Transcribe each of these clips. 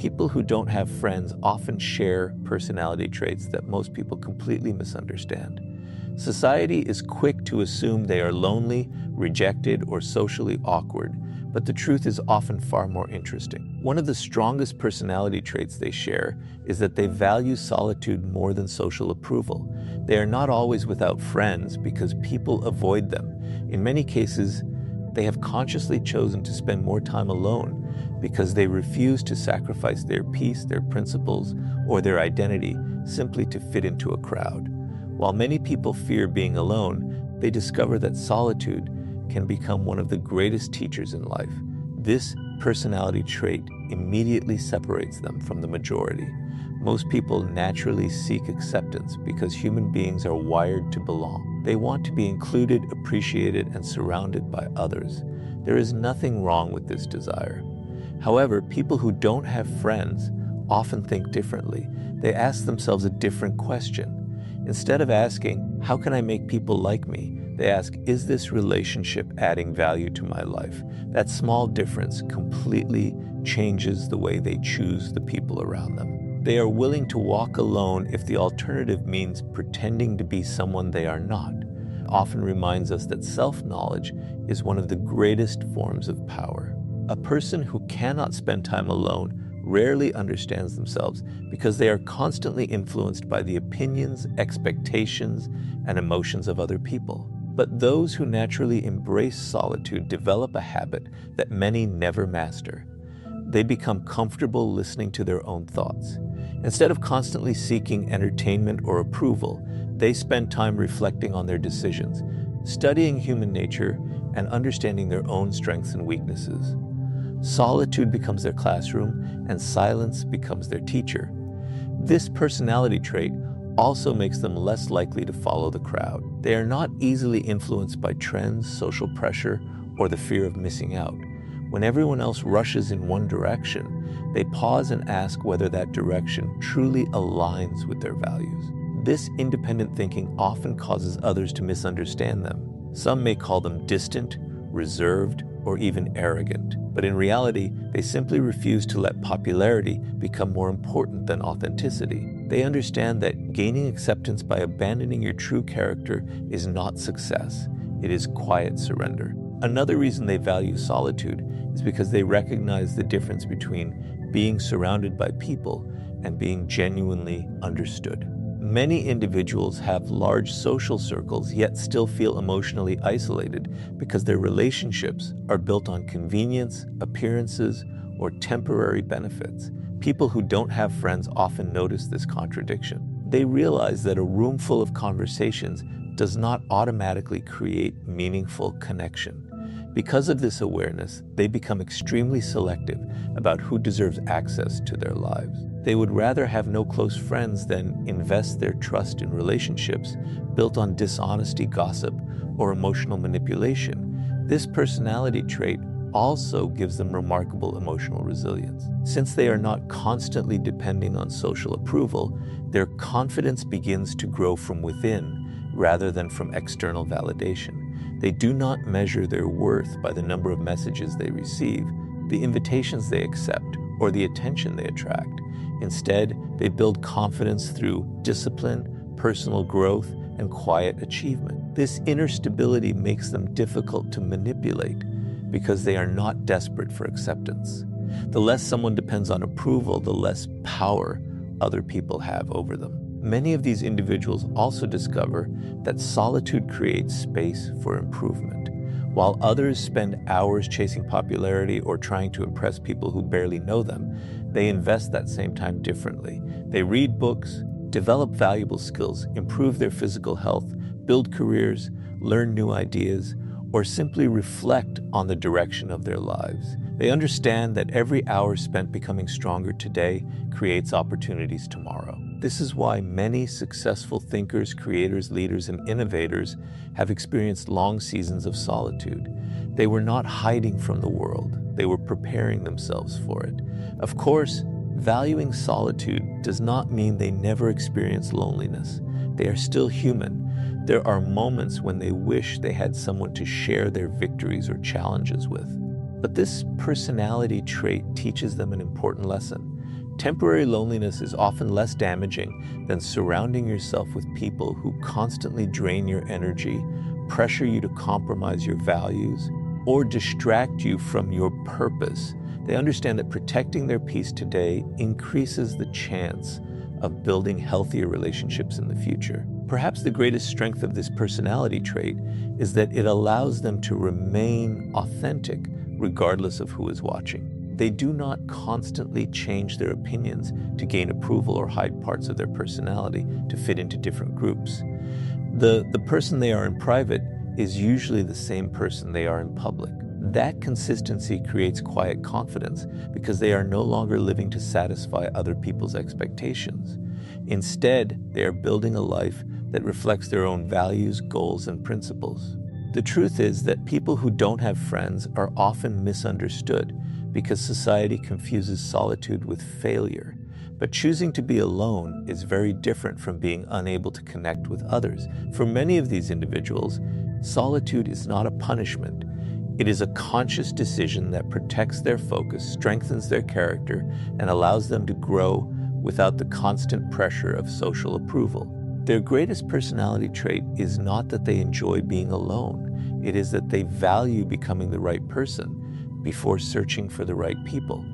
People who don't have friends often share personality traits that most people completely misunderstand. Society is quick to assume they are lonely, rejected, or socially awkward, but the truth is often far more interesting. One of the strongest personality traits they share is that they value solitude more than social approval. They are not always without friends because people avoid them. In many cases, they have consciously chosen to spend more time alone because they refuse to sacrifice their peace, their principles, or their identity simply to fit into a crowd. While many people fear being alone, they discover that solitude can become one of the greatest teachers in life. This personality trait immediately separates them from the majority. Most people naturally seek acceptance because human beings are wired to belong. They want to be included, appreciated, and surrounded by others. There is nothing wrong with this desire. However, people who don't have friends often think differently. They ask themselves a different question. Instead of asking, how can I make people like me? They ask, is this relationship adding value to my life? That small difference completely changes the way they choose the people around them. They are willing to walk alone if the alternative means pretending to be someone they are not. It often reminds us that self-knowledge is one of the greatest forms of power. A person who cannot spend time alone rarely understands themselves because they are constantly influenced by the opinions, expectations, and emotions of other people. But those who naturally embrace solitude develop a habit that many never master. They become comfortable listening to their own thoughts. Instead of constantly seeking entertainment or approval, they spend time reflecting on their decisions, studying human nature, and understanding their own strengths and weaknesses. Solitude becomes their classroom, and silence becomes their teacher. This personality trait also makes them less likely to follow the crowd. They are not easily influenced by trends, social pressure, or the fear of missing out. When everyone else rushes in one direction, they pause and ask whether that direction truly aligns with their values. This independent thinking often causes others to misunderstand them. Some may call them distant, reserved, or even arrogant. But in reality, they simply refuse to let popularity become more important than authenticity. They understand that gaining acceptance by abandoning your true character is not success. It is quiet surrender. Another reason they value solitude is because they recognize the difference between being surrounded by people and being genuinely understood. Many individuals have large social circles yet still feel emotionally isolated because their relationships are built on convenience, appearances, or temporary benefits. People who don't have friends often notice this contradiction. They realize that a room full of conversations does not automatically create meaningful connection. Because of this awareness, they become extremely selective about who deserves access to their lives. They would rather have no close friends than invest their trust in relationships built on dishonesty, gossip, or emotional manipulation. This personality trait also gives them remarkable emotional resilience. Since they are not constantly depending on social approval, their confidence begins to grow from within rather than from external validation. They do not measure their worth by the number of messages they receive, the invitations they accept, or the attention they attract. Instead, they build confidence through discipline, personal growth, and quiet achievement. This inner stability makes them difficult to manipulate because they are not desperate for acceptance. The less someone depends on approval, the less power other people have over them. Many of these individuals also discover that solitude creates space for improvement. While others spend hours chasing popularity or trying to impress people who barely know them, they invest that same time differently. They read books, develop valuable skills, improve their physical health, build careers, learn new ideas, or simply reflect on the direction of their lives. They understand that every hour spent becoming stronger today creates opportunities tomorrow. This is why many successful thinkers, creators, leaders, and innovators have experienced long seasons of solitude. They were not hiding from the world. They were preparing themselves for it. Of course, valuing solitude does not mean they never experience loneliness. They are still human. There are moments when they wish they had someone to share their victories or challenges with. But this personality trait teaches them an important lesson. Temporary loneliness is often less damaging than surrounding yourself with people who constantly drain your energy, pressure you to compromise your values, or distract you from your purpose. They understand that protecting their peace today increases the chance of building healthier relationships in the future. Perhaps the greatest strength of this personality trait is that it allows them to remain authentic regardless of who is watching. They do not constantly change their opinions to gain approval or hide parts of their personality to fit into different groups. The person they are in private is usually the same person they are in public. That consistency creates quiet confidence because they are no longer living to satisfy other people's expectations. Instead, they are building a life that reflects their own values, goals, and principles. The truth is that people who don't have friends are often misunderstood because society confuses solitude with failure. But choosing to be alone is very different from being unable to connect with others. For many of these individuals, solitude is not a punishment. It is a conscious decision that protects their focus, strengthens their character, and allows them to grow without the constant pressure of social approval. Their greatest personality trait is not that they enjoy being alone. It is that they value becoming the right person before searching for the right people.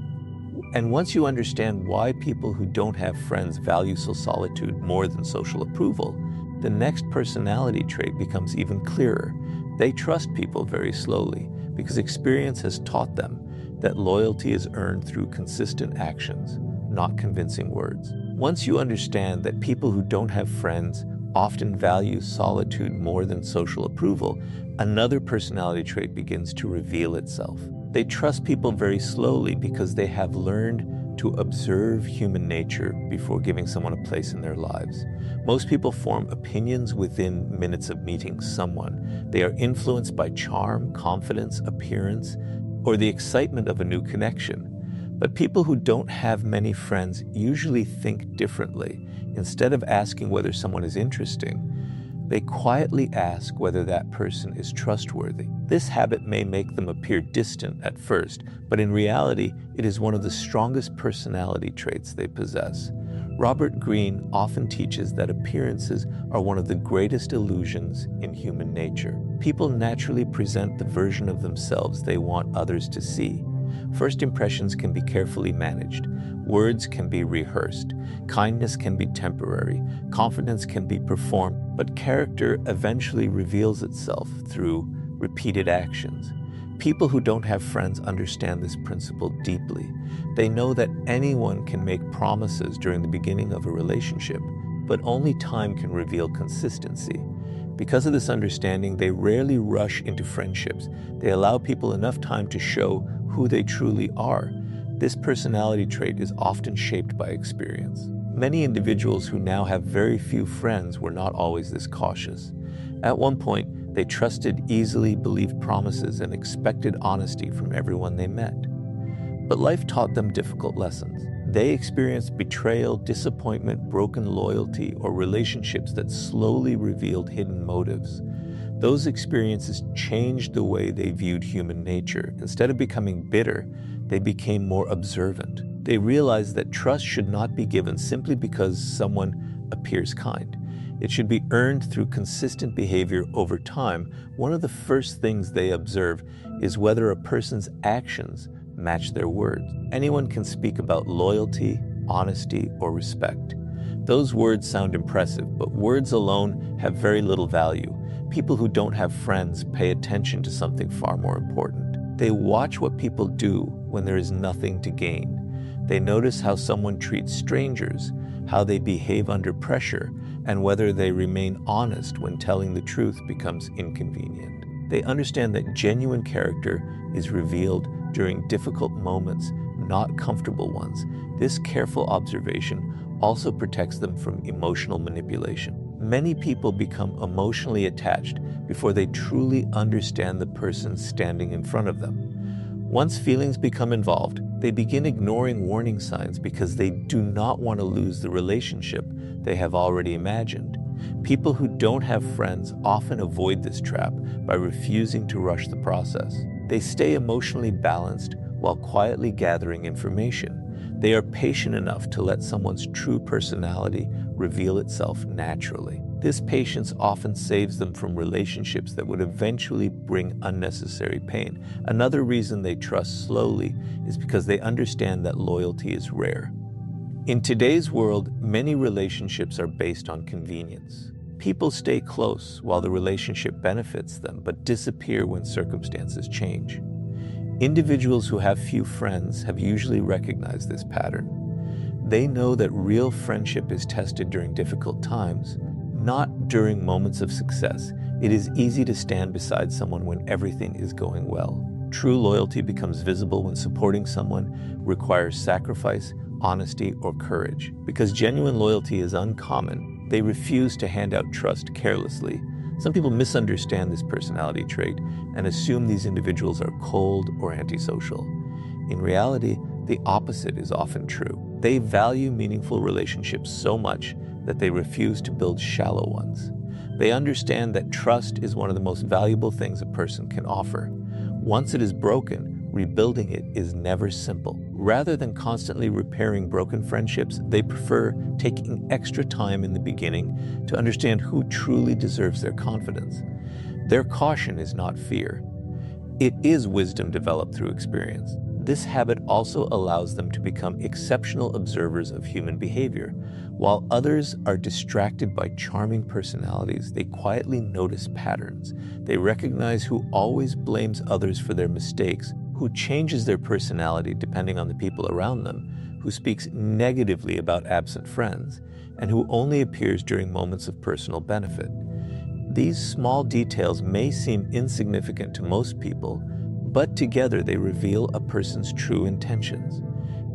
And once you understand why people who don't have friends value solitude more than social approval, the next personality trait becomes even clearer. They trust people very slowly because experience has taught them that loyalty is earned through consistent actions, not convincing words. Once you understand that people who don't have friends often value solitude more than social approval, another personality trait begins to reveal itself. They trust people very slowly because they have learned to observe human nature before giving someone a place in their lives. Most people form opinions within minutes of meeting someone. They are influenced by charm, confidence, appearance, or the excitement of a new connection. But people who don't have many friends usually think differently. Instead of asking whether someone is interesting, they quietly ask whether that person is trustworthy. This habit may make them appear distant at first, but in reality, it is one of the strongest personality traits they possess. Robert Greene often teaches that appearances are one of the greatest illusions in human nature. People naturally present the version of themselves they want others to see. First impressions can be carefully managed. Words can be rehearsed. Kindness can be temporary. Confidence can be performed. But character eventually reveals itself through repeated actions. People who don't have friends understand this principle deeply. They know that anyone can make promises during the beginning of a relationship, but only time can reveal consistency. Because of this understanding, they rarely rush into friendships. They allow people enough time to show who they truly are. This personality trait is often shaped by experience. Many individuals who now have very few friends were not always this cautious. At one point, they trusted easily, believed promises, and expected honesty from everyone they met. But life taught them difficult lessons. They experienced betrayal, disappointment, broken loyalty, or relationships that slowly revealed hidden motives. Those experiences changed the way they viewed human nature. Instead of becoming bitter, they became more observant. They realized that trust should not be given simply because someone appears kind. It should be earned through consistent behavior over time. One of the first things they observe is whether a person's actions match their words. Anyone can speak about loyalty, honesty, or respect. Those words sound impressive, but words alone have very little value. People who don't have friends pay attention to something far more important. They watch what people do when there is nothing to gain. They notice how someone treats strangers, how they behave under pressure, and whether they remain honest when telling the truth becomes inconvenient. They understand that genuine character is revealed during difficult moments, not comfortable ones. This careful observation also protects them from emotional manipulation. Many people become emotionally attached before they truly understand the person standing in front of them. Once feelings become involved, they begin ignoring warning signs because they do not want to lose the relationship they have already imagined. People who don't have friends often avoid this trap by refusing to rush the process. They stay emotionally balanced while quietly gathering information. They are patient enough to let someone's true personality reveal itself naturally. This patience often saves them from relationships that would eventually bring unnecessary pain. Another reason they trust slowly is because they understand that loyalty is rare. In today's world, many relationships are based on convenience. People stay close while the relationship benefits them, but disappear when circumstances change. Individuals who have few friends have usually recognized this pattern. They know that real friendship is tested during difficult times, not during moments of success. It is easy to stand beside someone when everything is going well. True loyalty becomes visible when supporting someone requires sacrifice, honesty, or courage. Because genuine loyalty is uncommon, they refuse to hand out trust carelessly. Some people misunderstand this personality trait and assume these individuals are cold or antisocial. In reality, the opposite is often true. They value meaningful relationships so much that they refuse to build shallow ones. They understand that trust is one of the most valuable things a person can offer. Once it is broken, rebuilding it is never simple. Rather than constantly repairing broken friendships, they prefer taking extra time in the beginning to understand who truly deserves their confidence. Their caution is not fear. It is wisdom developed through experience. This habit also allows them to become exceptional observers of human behavior. While others are distracted by charming personalities, they quietly notice patterns. They recognize who always blames others for their mistakes, who changes their personality depending on the people around them, who speaks negatively about absent friends, and who only appears during moments of personal benefit. These small details may seem insignificant to most people, but together they reveal a person's true intentions.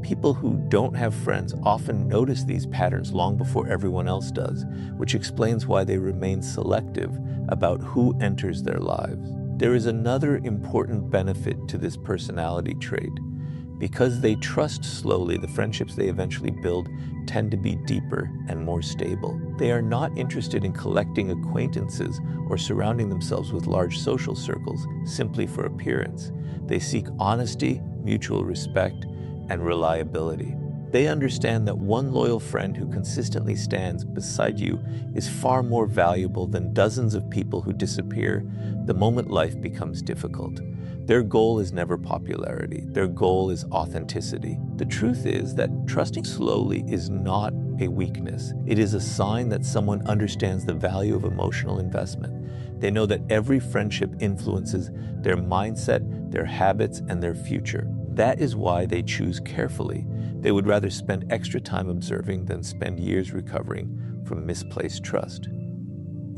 People who don't have friends often notice these patterns long before everyone else does, which explains why they remain selective about who enters their lives. There is another important benefit to this personality trait. Because they trust slowly, the friendships they eventually build tend to be deeper and more stable. They are not interested in collecting acquaintances or surrounding themselves with large social circles simply for appearance. They seek honesty, mutual respect, and reliability. They understand that one loyal friend who consistently stands beside you is far more valuable than dozens of people who disappear the moment life becomes difficult. Their goal is never popularity. Their goal is authenticity. The truth is that trusting slowly is not a weakness. It is a sign that someone understands the value of emotional investment. They know that every friendship influences their mindset, their habits, and their future. That is why they choose carefully. They would rather spend extra time observing than spend years recovering from misplaced trust.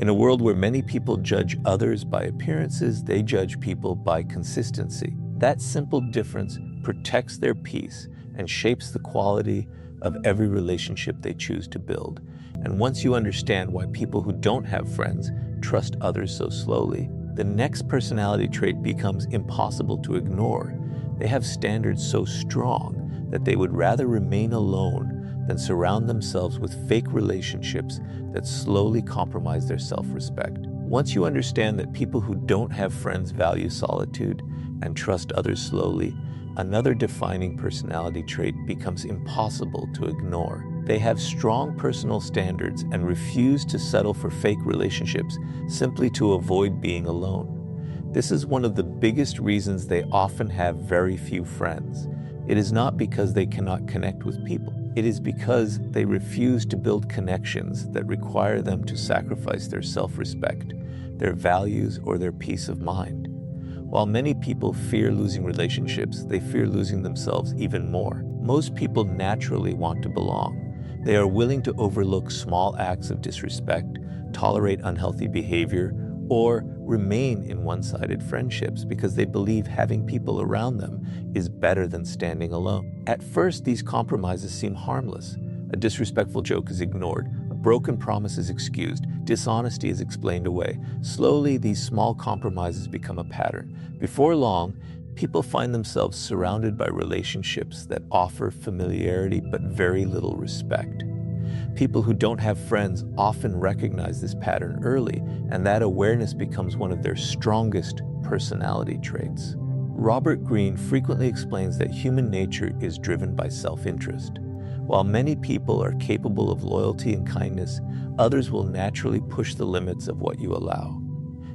In a world where many people judge others by appearances, they judge people by consistency. That simple difference protects their peace and shapes the quality of every relationship they choose to build. And once you understand why people who don't have friends trust others so slowly, the next personality trait becomes impossible to ignore. They have standards so strong that they would rather remain alone than surround themselves with fake relationships that slowly compromise their self-respect. Once you understand that people who don't have friends value solitude and trust others slowly, another defining personality trait becomes impossible to ignore. They have strong personal standards and refuse to settle for fake relationships simply to avoid being alone. This is one of the biggest reasons they often have very few friends. It is not because they cannot connect with people. It is because they refuse to build connections that require them to sacrifice their self-respect, their values, or their peace of mind. While many people fear losing relationships, they fear losing themselves even more. Most people naturally want to belong. They are willing to overlook small acts of disrespect, tolerate unhealthy behavior, or remain in one-sided friendships because they believe having people around them is better than standing alone. At first, these compromises seem harmless. A disrespectful joke is ignored, a broken promise is excused, dishonesty is explained away. Slowly, these small compromises become a pattern. Before long, people find themselves surrounded by relationships that offer familiarity but very little respect. People who don't have friends often recognize this pattern early, and that awareness becomes one of their strongest personality traits. Robert Greene frequently explains that human nature is driven by self-interest. While many people are capable of loyalty and kindness, others will naturally push the limits of what you allow.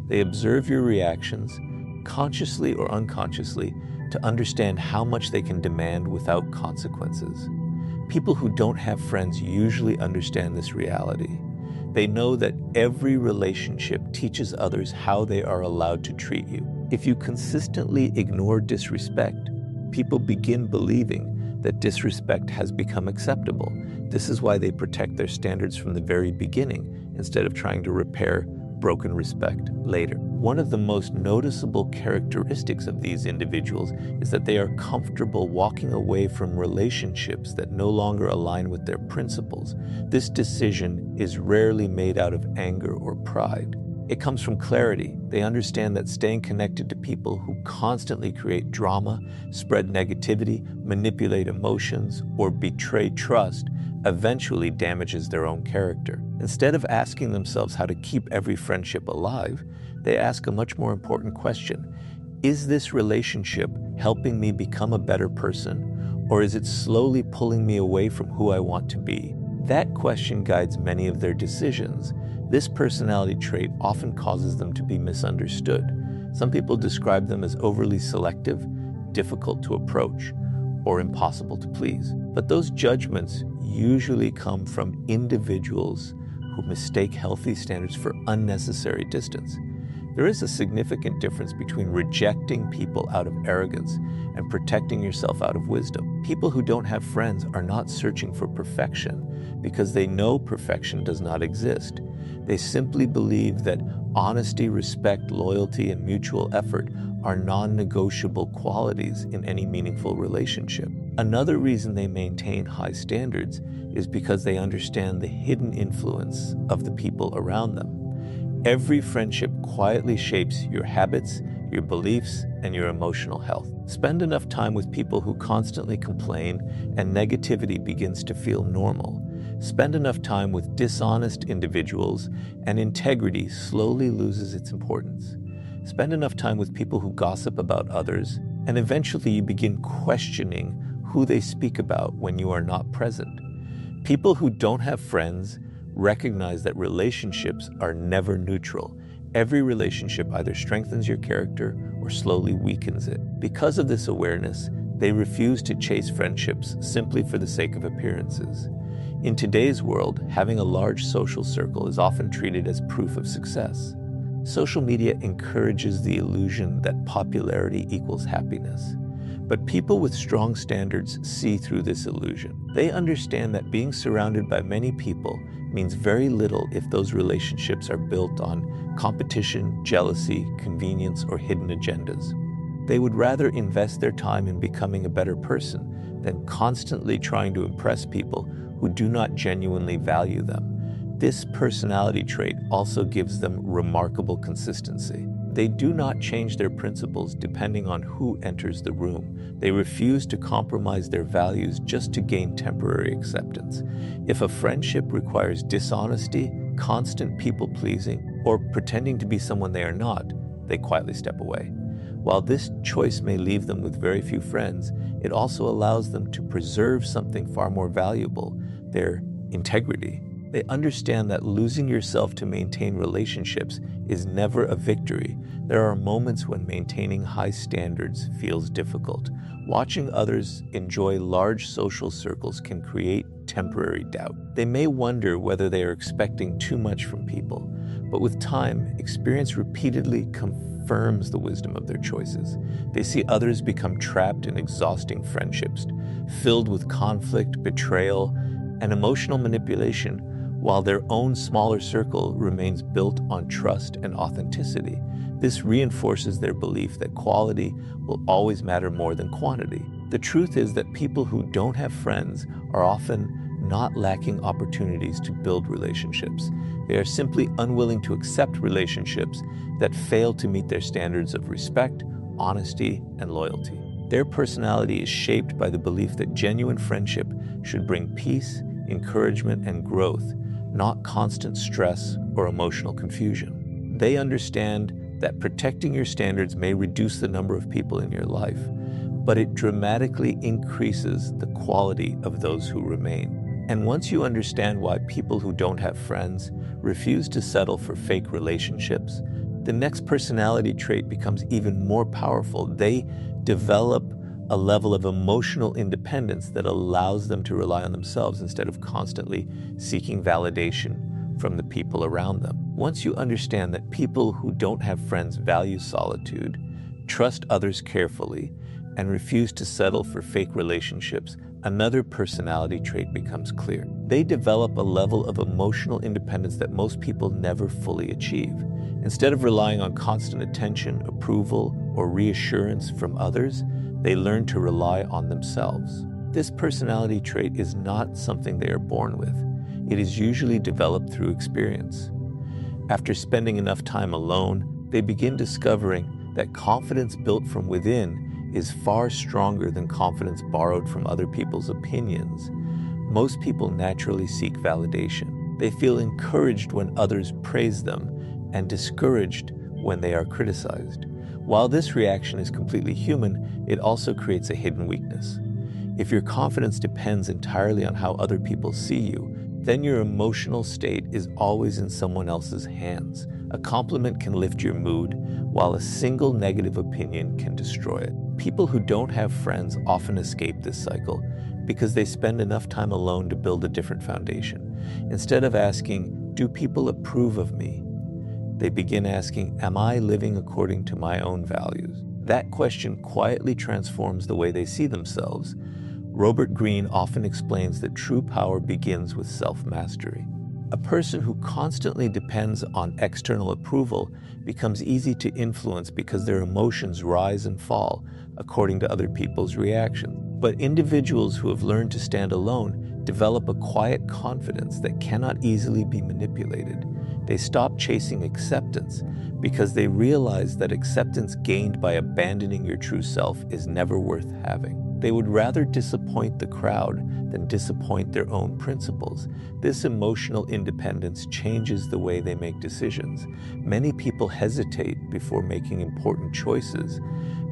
They observe your reactions, consciously or unconsciously, to understand how much they can demand without consequences. People who don't have friends usually understand this reality. They know that every relationship teaches others how they are allowed to treat you. If you consistently ignore disrespect, people begin believing that disrespect has become acceptable. This is why they protect their standards from the very beginning instead of trying to repair broken respect later. One of the most noticeable characteristics of these individuals is that they are comfortable walking away from relationships that no longer align with their principles. This decision is rarely made out of anger or pride. It comes from clarity. They understand that staying connected to people who constantly create drama, spread negativity, manipulate emotions, or betray trust eventually damages their own character. Instead of asking themselves how to keep every friendship alive, they ask a much more important question. Is this relationship helping me become a better person, or is it slowly pulling me away from who I want to be? That question guides many of their decisions. This personality trait often causes them to be misunderstood. Some people describe them as overly selective, difficult to approach, or impossible to please. But those judgments usually come from individuals who mistake healthy standards for unnecessary distance. There is a significant difference between rejecting people out of arrogance and protecting yourself out of wisdom. People who don't have friends are not searching for perfection because they know perfection does not exist. They simply believe that honesty, respect, loyalty, and mutual effort are non-negotiable qualities in any meaningful relationship. Another reason they maintain high standards is because they understand the hidden influence of the people around them. Every friendship quietly shapes your habits, your beliefs, and your emotional health. Spend enough time with people who constantly complain and negativity begins to feel normal. Spend enough time with dishonest individuals and integrity slowly loses its importance. Spend enough time with people who gossip about others, and eventually you begin questioning who they speak about when you are not present. People who don't have friends recognize that relationships are never neutral. Every relationship either strengthens your character or slowly weakens it. Because of this awareness, they refuse to chase friendships simply for the sake of appearances. In today's world, having a large social circle is often treated as proof of success. Social media encourages the illusion that popularity equals happiness. But people with strong standards see through this illusion. They understand that being surrounded by many people means very little if those relationships are built on competition, jealousy, convenience, or hidden agendas. They would rather invest their time in becoming a better person than constantly trying to impress people who do not genuinely value them. This personality trait also gives them remarkable consistency. They do not change their principles depending on who enters the room. They refuse to compromise their values just to gain temporary acceptance. If a friendship requires dishonesty, constant people-pleasing, or pretending to be someone they are not, they quietly step away. While this choice may leave them with very few friends, it also allows them to preserve something far more valuable, their integrity. They understand that losing yourself to maintain relationships is never a victory. There are moments when maintaining high standards feels difficult. Watching others enjoy large social circles can create temporary doubt. They may wonder whether they are expecting too much from people, but with time, experience repeatedly confirms the wisdom of their choices. They see others become trapped in exhausting friendships, filled with conflict, betrayal, and emotional manipulation, while their own smaller circle remains built on trust and authenticity. This reinforces their belief that quality will always matter more than quantity. The truth is that people who don't have friends are often not lacking opportunities to build relationships. They are simply unwilling to accept relationships that fail to meet their standards of respect, honesty, and loyalty. Their personality is shaped by the belief that genuine friendship should bring peace, encouragement, and growth, not constant stress or emotional confusion. They understand that protecting your standards may reduce the number of people in your life, but it dramatically increases the quality of those who remain. And once you understand why people who don't have friends refuse to settle for fake relationships, the next personality trait becomes even more powerful. They develop a level of emotional independence that allows them to rely on themselves instead of constantly seeking validation from the people around them. Once you understand that people who don't have friends value solitude, trust others carefully, and refuse to settle for fake relationships, another personality trait becomes clear. They develop a level of emotional independence that most people never fully achieve. Instead of relying on constant attention, approval, or reassurance from others, they learn to rely on themselves. This personality trait is not something they are born with. It is usually developed through experience. After spending enough time alone, they begin discovering that confidence built from within is far stronger than confidence borrowed from other people's opinions. Most people naturally seek validation. They feel encouraged when others praise them and discouraged when they are criticized. While this reaction is completely human, it also creates a hidden weakness. If your confidence depends entirely on how other people see you, then your emotional state is always in someone else's hands. A compliment can lift your mood, while a single negative opinion can destroy it. People who don't have friends often escape this cycle because they spend enough time alone to build a different foundation. Instead of asking, "Do people approve of me?" they begin asking, "Am I living according to my own values?" That question quietly transforms the way they see themselves. Robert Greene often explains that true power begins with self-mastery. A person who constantly depends on external approval becomes easy to influence because their emotions rise and fall according to other people's reactions. But individuals who have learned to stand alone develop a quiet confidence that cannot easily be manipulated. They stop chasing acceptance because they realize that acceptance gained by abandoning your true self is never worth having. They would rather disappoint the crowd than disappoint their own principles. This emotional independence changes the way they make decisions. Many people hesitate before making important choices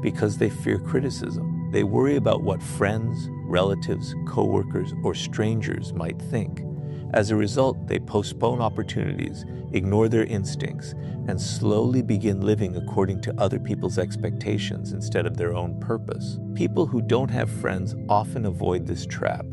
because they fear criticism. They worry about what friends, relatives, coworkers, or strangers might think. As a result, they postpone opportunities, ignore their instincts, and slowly begin living according to other people's expectations instead of their own purpose. People who don't have friends often avoid this trap.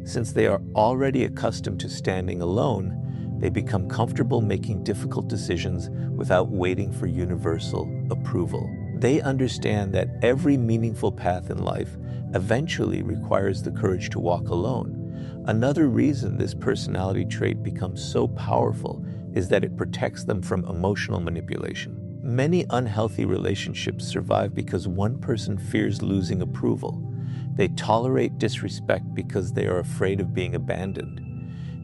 Since they are already accustomed to standing alone, they become comfortable making difficult decisions without waiting for universal approval. They understand that every meaningful path in life eventually requires the courage to walk alone. Another reason this personality trait becomes so powerful is that it protects them from emotional manipulation. Many unhealthy relationships survive because one person fears losing approval. They tolerate disrespect because they are afraid of being abandoned.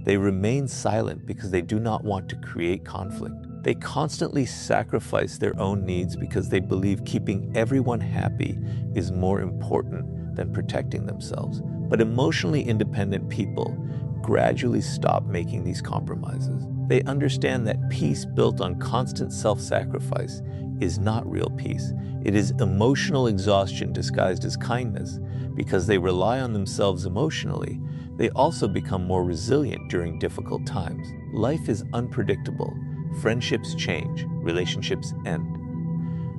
They remain silent because they do not want to create conflict. They constantly sacrifice their own needs because they believe keeping everyone happy is more important than protecting themselves. But emotionally independent people gradually stop making these compromises. They understand that peace built on constant self-sacrifice is not real peace. It is emotional exhaustion disguised as kindness. Because they rely on themselves emotionally, they also become more resilient during difficult times. Life is unpredictable. Friendships change, relationships end.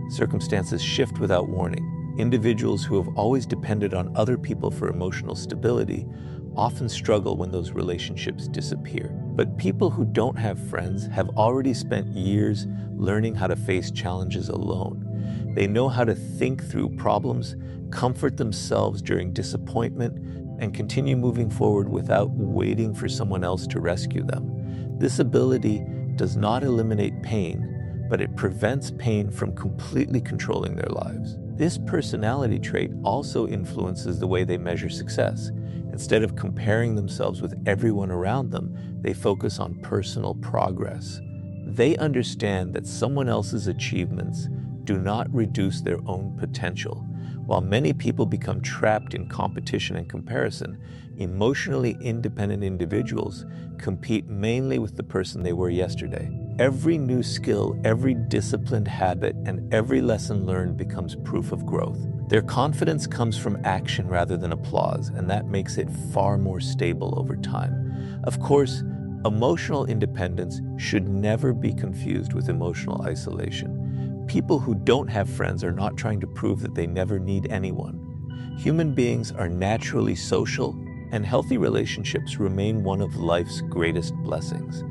Circumstances shift without warning. Individuals who have always depended on other people for emotional stability often struggle when those relationships disappear. But people who don't have friends have already spent years learning how to face challenges alone. They know how to think through problems, comfort themselves during disappointment, and continue moving forward without waiting for someone else to rescue them. This ability does not eliminate pain, but it prevents pain from completely controlling their lives. This personality trait also influences the way they measure success. Instead of comparing themselves with everyone around them, they focus on personal progress. They understand that someone else's achievements do not reduce their own potential. While many people become trapped in competition and comparison, emotionally independent individuals compete mainly with the person they were yesterday. Every new skill, every disciplined habit, and every lesson learned becomes proof of growth. Their confidence comes from action rather than applause, and that makes it far more stable over time. Of course, emotional independence should never be confused with emotional isolation. People who don't have friends are not trying to prove that they never need anyone. Human beings are naturally social, and healthy relationships remain one of life's greatest blessings.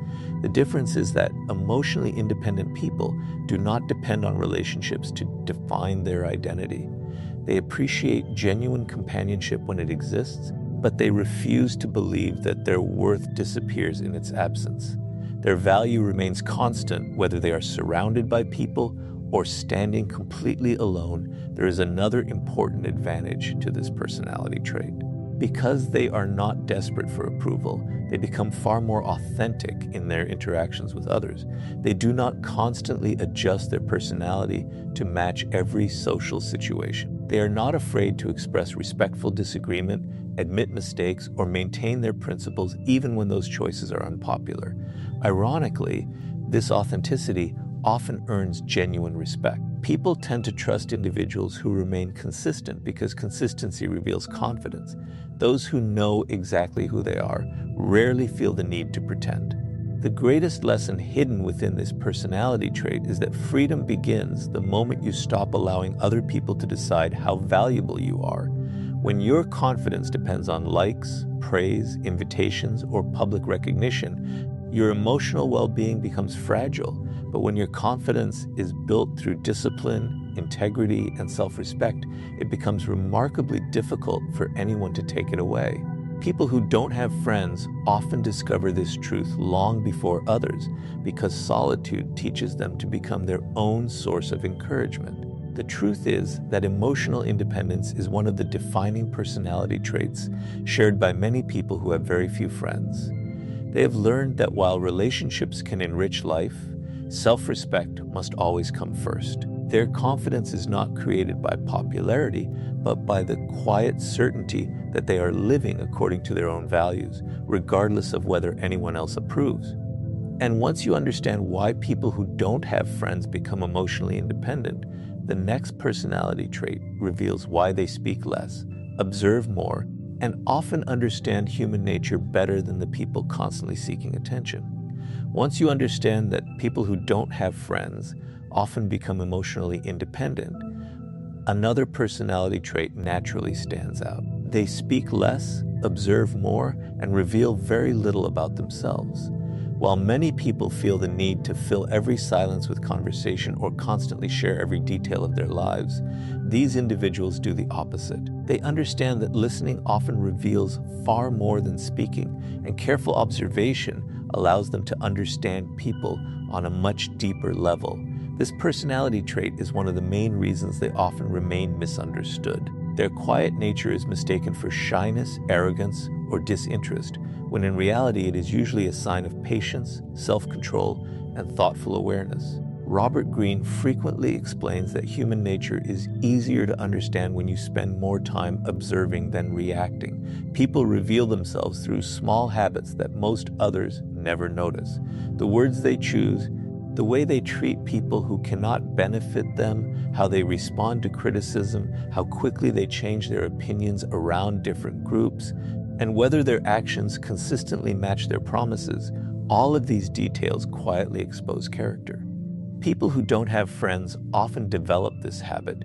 The difference is that emotionally independent people do not depend on relationships to define their identity. They appreciate genuine companionship when it exists, but they refuse to believe that their worth disappears in its absence. Their value remains constant whether they are surrounded by people or standing completely alone. There is another important advantage to this personality trait. Because they are not desperate for approval, they become far more authentic in their interactions with others. They do not constantly adjust their personality to match every social situation. They are not afraid to express respectful disagreement, admit mistakes, or maintain their principles even when those choices are unpopular. Ironically, this authenticity often earns genuine respect. People tend to trust individuals who remain consistent because consistency reveals confidence. Those who know exactly who they are rarely feel the need to pretend. The greatest lesson hidden within this personality trait is that freedom begins the moment you stop allowing other people to decide how valuable you are. When your confidence depends on likes, praise, invitations, or public recognition, your emotional well-being becomes fragile. But when your confidence is built through discipline, integrity, and self-respect, it becomes remarkably difficult for anyone to take it away. People who don't have friends often discover this truth long before others because solitude teaches them to become their own source of encouragement. The truth is that emotional independence is one of the defining personality traits shared by many people who have very few friends. They have learned that while relationships can enrich life, self-respect must always come first. Their confidence is not created by popularity, but by the quiet certainty that they are living according to their own values, regardless of whether anyone else approves. And once you understand why people who don't have friends become emotionally independent, the next personality trait reveals why they speak less, observe more, and often understand human nature better than the people constantly seeking attention. Once you understand that people who don't have friends often become emotionally independent, another personality trait naturally stands out. They speak less, observe more, and reveal very little about themselves. While many people feel the need to fill every silence with conversation or constantly share every detail of their lives, these individuals do the opposite. They understand that listening often reveals far more than speaking, and careful observation allows them to understand people on a much deeper level. This personality trait is one of the main reasons they often remain misunderstood. Their quiet nature is mistaken for shyness, arrogance, or disinterest, when in reality it is usually a sign of patience, self-control, and thoughtful awareness. Robert Greene frequently explains that human nature is easier to understand when you spend more time observing than reacting. People reveal themselves through small habits that most others never notice. The words they choose, the way they treat people who cannot benefit them, how they respond to criticism, how quickly they change their opinions around different groups, and whether their actions consistently match their promises, all of these details quietly expose character. People who don't have friends often develop this habit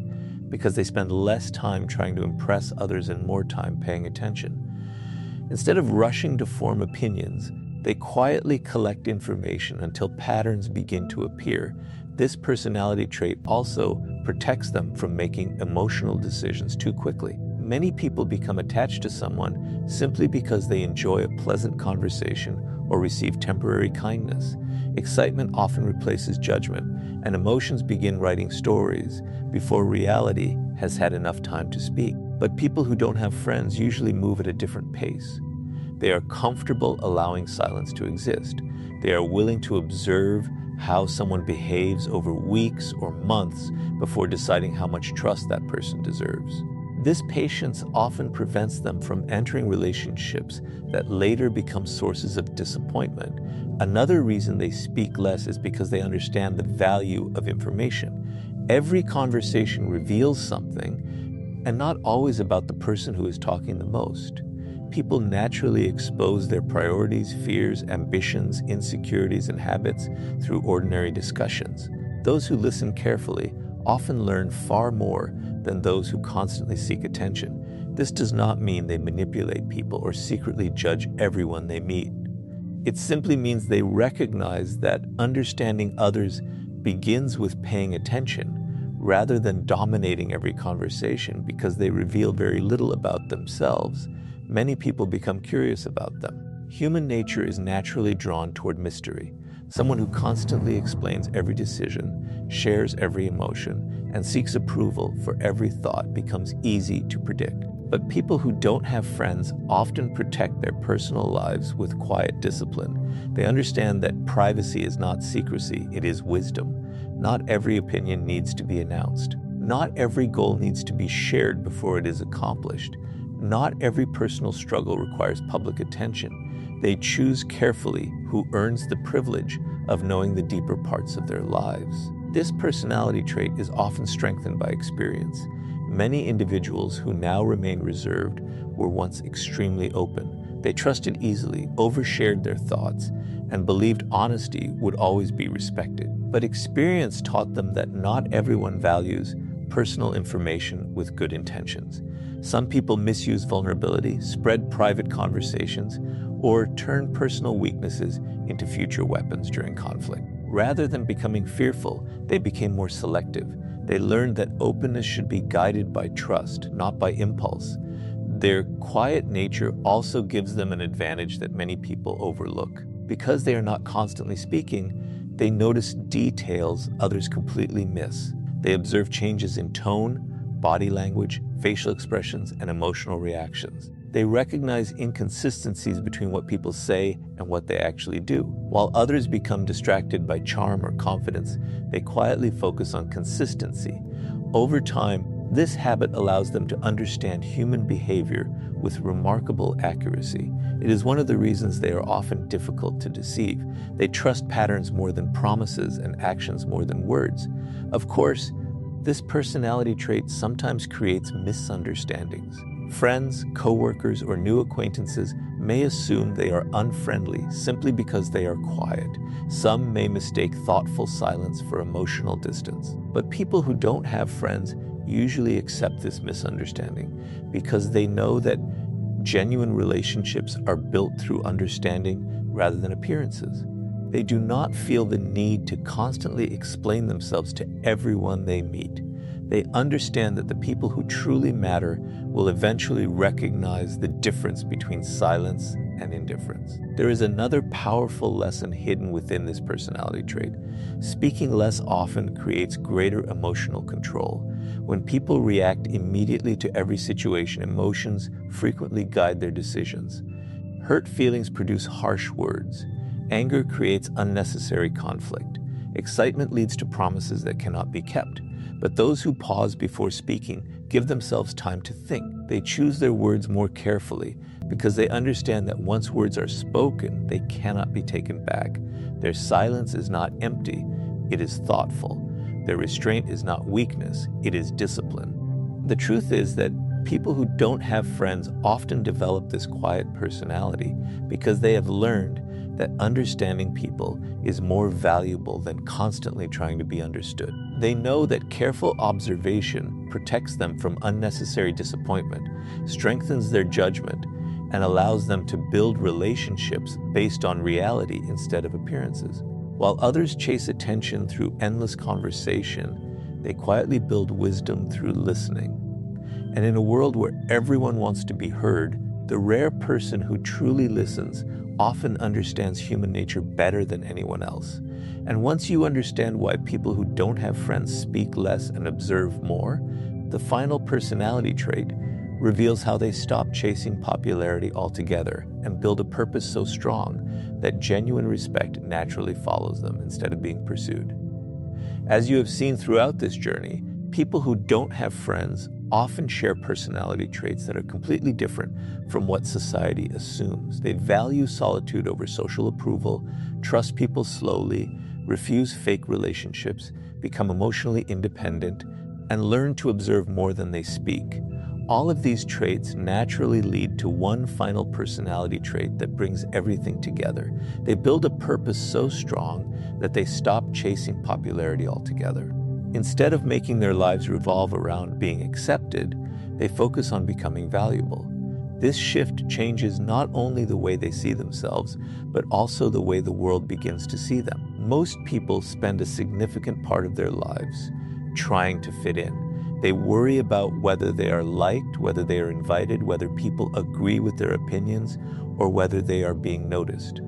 because they spend less time trying to impress others and more time paying attention. Instead of rushing to form opinions, they quietly collect information until patterns begin to appear. This personality trait also protects them from making emotional decisions too quickly. Many people become attached to someone simply because they enjoy a pleasant conversation or receive temporary kindness. Excitement often replaces judgment, and emotions begin writing stories before reality has had enough time to speak. But people who don't have friends usually move at a different pace. They are comfortable allowing silence to exist. They are willing to observe how someone behaves over weeks or months before deciding how much trust that person deserves. This patience often prevents them from entering relationships that later become sources of disappointment. Another reason they speak less is because they understand the value of information. Every conversation reveals something, and not always about the person who is talking the most. People naturally expose their priorities, fears, ambitions, insecurities, and habits through ordinary discussions. Those who listen carefully often learn far more than those who constantly seek attention. This does not mean they manipulate people or secretly judge everyone they meet. It simply means they recognize that understanding others begins with paying attention rather than dominating every conversation. Because they reveal very little about themselves, many people become curious about them. Human nature is naturally drawn toward mystery. Someone who constantly explains every decision, shares every emotion, and seeks approval for every thought becomes easy to predict. But people who don't have friends often protect their personal lives with quiet discipline. They understand that privacy is not secrecy, it is wisdom. Not every opinion needs to be announced. Not every goal needs to be shared before it is accomplished. Not every personal struggle requires public attention. They choose carefully who earns the privilege of knowing the deeper parts of their lives. This personality trait is often strengthened by experience. Many individuals who now remain reserved were once extremely open. They trusted easily, overshared their thoughts, and believed honesty would always be respected. But experience taught them that not everyone values personal information with good intentions. Some people misuse vulnerability, spread private conversations, or turn personal weaknesses into future weapons during conflict. Rather than becoming fearful, they became more selective. They learned that openness should be guided by trust, not by impulse. Their quiet nature also gives them an advantage that many people overlook. Because they are not constantly speaking, they notice details others completely miss. They observe changes in tone, body language, facial expressions, and emotional reactions. They recognize inconsistencies between what people say and what they actually do. While others become distracted by charm or confidence, they quietly focus on consistency. Over time, this habit allows them to understand human behavior with remarkable accuracy. It is one of the reasons they are often difficult to deceive. They trust patterns more than promises and actions more than words. Of course, this personality trait sometimes creates misunderstandings. Friends, coworkers, or new acquaintances may assume they are unfriendly simply because they are quiet. Some may mistake thoughtful silence for emotional distance. But people who don't have friends usually accept this misunderstanding because they know that genuine relationships are built through understanding rather than appearances. They do not feel the need to constantly explain themselves to everyone they meet. They understand that the people who truly matter will eventually recognize the difference between silence and indifference. There is another powerful lesson hidden within this personality trait. Speaking less often creates greater emotional control. When people react immediately to every situation, emotions frequently guide their decisions. Hurt feelings produce harsh words. Anger creates unnecessary conflict. Excitement leads to promises that cannot be kept. But those who pause before speaking give themselves time to think. They choose their words more carefully because they understand that once words are spoken, they cannot be taken back. Their silence is not empty, it is thoughtful. Their restraint is not weakness, it is discipline. The truth is that people who don't have friends often develop this quiet personality because they have learned that understanding people is more valuable than constantly trying to be understood. They know that careful observation protects them from unnecessary disappointment, strengthens their judgment, and allows them to build relationships based on reality instead of appearances. While others chase attention through endless conversation, they quietly build wisdom through listening. And in a world where everyone wants to be heard, the rare person who truly listens often understands human nature better than anyone else. And once you understand why people who don't have friends speak less and observe more, the final personality trait reveals how they stop chasing popularity altogether and build a purpose so strong that genuine respect naturally follows them instead of being pursued. As you have seen throughout this journey, people who don't have friends often share personality traits that are completely different from what society assumes. They value solitude over social approval, trust people slowly, refuse fake relationships, become emotionally independent, and learn to observe more than they speak. All of these traits naturally lead to one final personality trait that brings everything together. They build a purpose so strong that they stop chasing popularity altogether. Instead of making their lives revolve around being accepted, they focus on becoming valuable. This shift changes not only the way they see themselves, but also the way the world begins to see them. Most people spend a significant part of their lives trying to fit in. They worry about whether they are liked, whether they are invited, whether people agree with their opinions, or whether they are being noticed.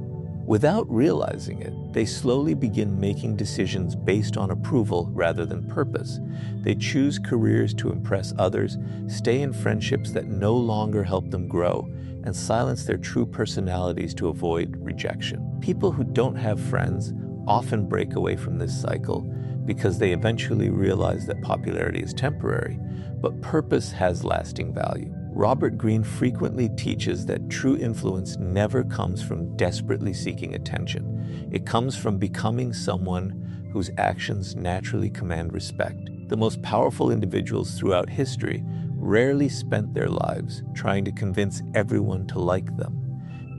Without realizing it, they slowly begin making decisions based on approval rather than purpose. They choose careers to impress others, stay in friendships that no longer help them grow, and silence their true personalities to avoid rejection. People who don't have friends often break away from this cycle because they eventually realize that popularity is temporary, but purpose has lasting value. Robert Greene frequently teaches that true influence never comes from desperately seeking attention. It comes from becoming someone whose actions naturally command respect. The most powerful individuals throughout history rarely spent their lives trying to convince everyone to like them.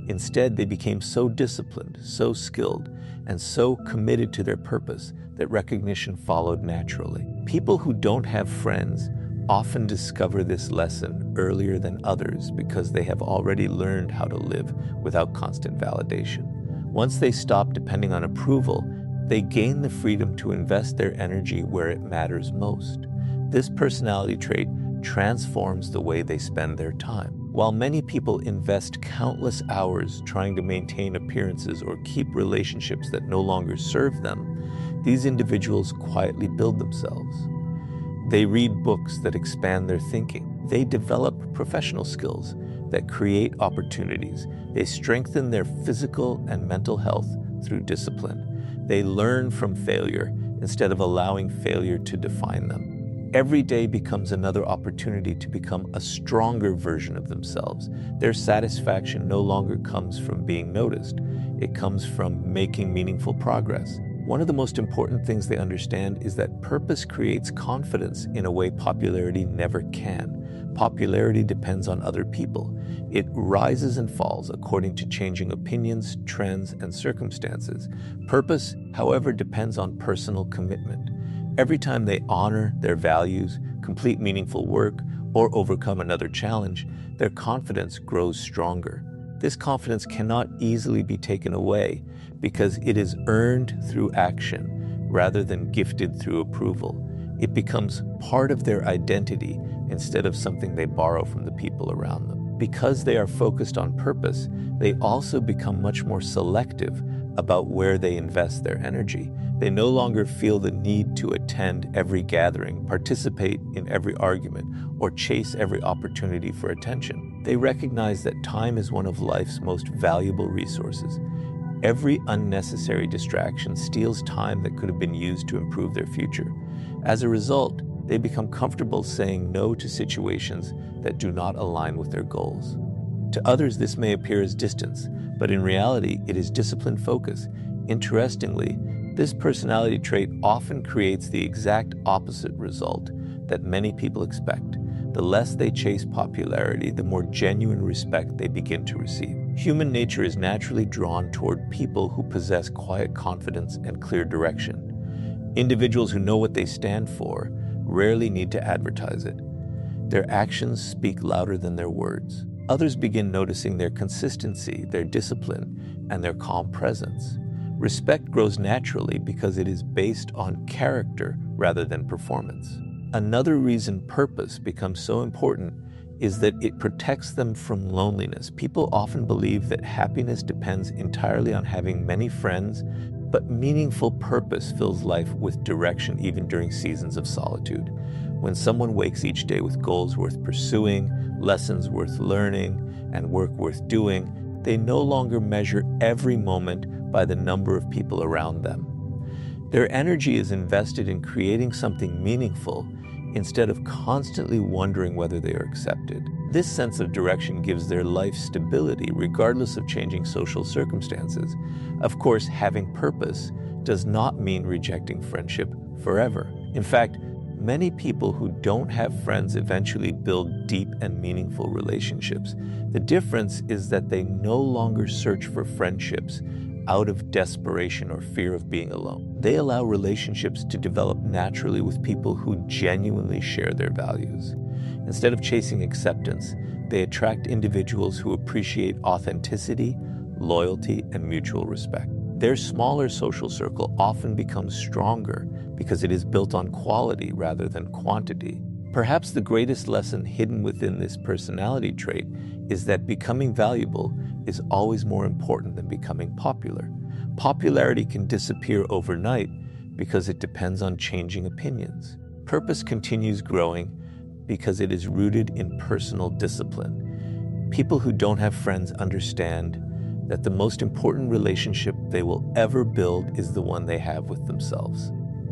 Instead, they became so disciplined, so skilled, and so committed to their purpose that recognition followed naturally. People who don't have friends often discover this lesson earlier than others because they have already learned how to live without constant validation. Once they stop depending on approval, they gain the freedom to invest their energy where it matters most. This personality trait transforms the way they spend their time. While many people invest countless hours trying to maintain appearances or keep relationships that no longer serve them, these individuals quietly build themselves. They read books that expand their thinking. They develop professional skills that create opportunities. They strengthen their physical and mental health through discipline. They learn from failure instead of allowing failure to define them. Every day becomes another opportunity to become a stronger version of themselves. Their satisfaction no longer comes from being noticed. It comes from making meaningful progress. One of the most important things they understand is that purpose creates confidence in a way popularity never can. Popularity depends on other people. It rises and falls according to changing opinions, trends, and circumstances. Purpose, however, depends on personal commitment. Every time they honor their values, complete meaningful work, or overcome another challenge, their confidence grows stronger. This confidence cannot easily be taken away because it is earned through action rather than gifted through approval. It becomes part of their identity instead of something they borrow from the people around them. Because they are focused on purpose, they also become much more selective about where they invest their energy. They no longer feel the need to attend every gathering, participate in every argument, or chase every opportunity for attention. They recognize that time is one of life's most valuable resources. Every unnecessary distraction steals time that could have been used to improve their future. As a result, they become comfortable saying no to situations that do not align with their goals. To others, this may appear as distance, but in reality, it is disciplined focus. Interestingly, this personality trait often creates the exact opposite result that many people expect. The less they chase popularity, the more genuine respect they begin to receive. Human nature is naturally drawn toward people who possess quiet confidence and clear direction. Individuals who know what they stand for rarely need to advertise it. Their actions speak louder than their words. Others begin noticing their consistency, their discipline, and their calm presence. Respect grows naturally because it is based on character rather than performance. Another reason purpose becomes so important is that it protects them from loneliness. People often believe that happiness depends entirely on having many friends, but meaningful purpose fills life with direction even during seasons of solitude. When someone wakes each day with goals worth pursuing, lessons worth learning, and work worth doing, they no longer measure every moment by the number of people around them. Their energy is invested in creating something meaningful instead of constantly wondering whether they are accepted. This sense of direction gives their life stability regardless of changing social circumstances. Of course, having purpose does not mean rejecting friendship forever. In fact, many people who don't have friends eventually build deep and meaningful relationships. The difference is that they no longer search for friendships out of desperation or fear of being alone. They allow relationships to develop naturally with people who genuinely share their values. Instead of chasing acceptance, they attract individuals who appreciate authenticity, loyalty, and mutual respect. Their smaller social circle often becomes stronger because it is built on quality rather than quantity. Perhaps the greatest lesson hidden within this personality trait is that becoming valuable is always more important than becoming popular. Popularity can disappear overnight because it depends on changing opinions. Purpose continues growing because it is rooted in personal discipline. People who don't have friends understand that the most important relationship they will ever build is the one they have with themselves.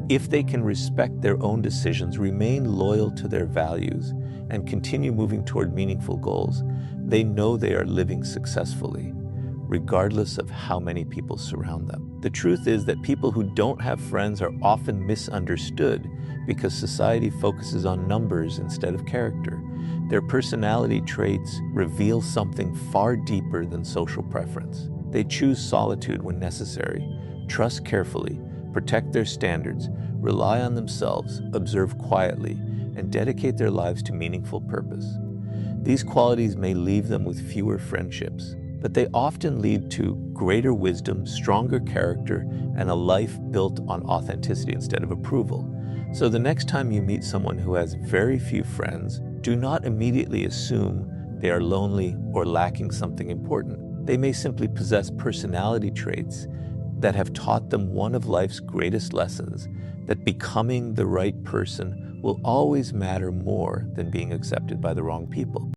If they can respect their own decisions, remain loyal to their values, and continue moving toward meaningful goals, they know they are living successfully, regardless of how many people surround them. The truth is that people who don't have friends are often misunderstood because society focuses on numbers instead of character. Their personality traits reveal something far deeper than social preference. They choose solitude when necessary, trust carefully, protect their standards, rely on themselves, observe quietly, and dedicate their lives to meaningful purpose. These qualities may leave them with fewer friendships, but they often lead to greater wisdom, stronger character, and a life built on authenticity instead of approval. So the next time you meet someone who has very few friends, do not immediately assume they are lonely or lacking something important. They may simply possess personality traits that have taught them one of life's greatest lessons, that becoming the right person will always matter more than being accepted by the wrong people.